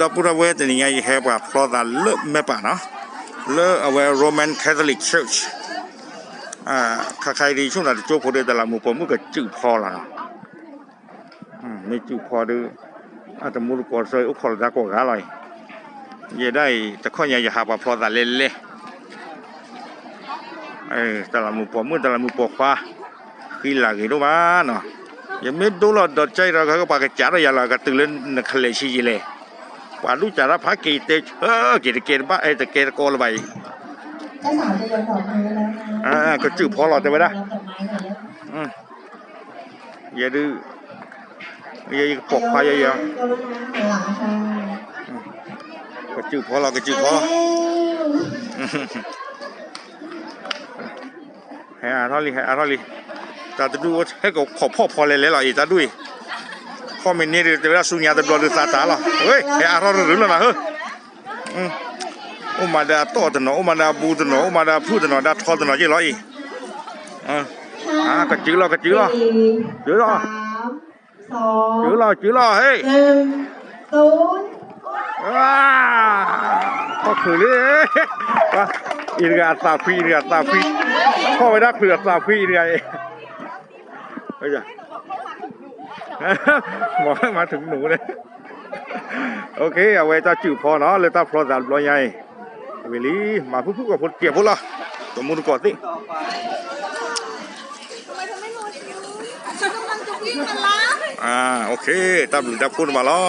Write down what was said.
ดอกพุทธเวทนี่ไงแค่แบบพอตาเลิกไม่ป่ะเนาะเลิกเอาไว้ Roman Catholic Church ใครดีช่วงนั้นโจ้พอดีแต่ละหมู่ผมก็จืดพอละไม่จืดพอดื้ออาจจะมูลกอดซอยอุคคลตะกอกอะไรยังได้แต่ข้อยังอย่าหาว่าพอตาเล่นเลยแต่ละหมู่ผมเมื่อแต่ละหมู่ปกฟ้าคือหลักอีกด้วยมั้งเนาะยังไม่ดูหรอกดอใจเราก็ปากกระจาระยาเราก็ตื่นเล่นนักเลชีเลยว่ารู้จักพระกีเตชกีเกตบ้าแต่เกตโกลไปเจ้าสาวจะโยนดอกไม้แล้วนะก็จืดพอหรอแต่ไม่ได้อย่าดื้ออย่าปกไฟอย่าหลังค่ะก็จืดพอเราก็จืดพอให้ท่อลีแต่ดูให้ก็ขอพ่อพอเลยหรออีตาด้วยพ่อเมนี่เดี๋ยวสุญญาตะบลอตาละเฮ้ยให้ท่อหรือแล้วนะเฮ้ยมาดาโตตนอมาดาบูตนอมาดาพูตนอดาทอตนอยี่ร้อยก็จื้อแล้วจื้อแล้ว3 2 จื้อแล้วเฮ้ย1 0ก็คือเลยอินกาตาฟีพ่อไม่ได้เผื่อตาฟีเลยเฮ้ยหมอมาถึงหนูเลยโอเคเอาไว้ตาจืดพอเนาะเลยตาพอสามร้อยใหญ่เวลีมาพูดกับพูดเกี่ยวพูดละตัวมูลก่อนสิทำไมเธอไม่รอฉันฉันกำลังจะวิ่งมาล้างโอเคตาพูดมาแล้ว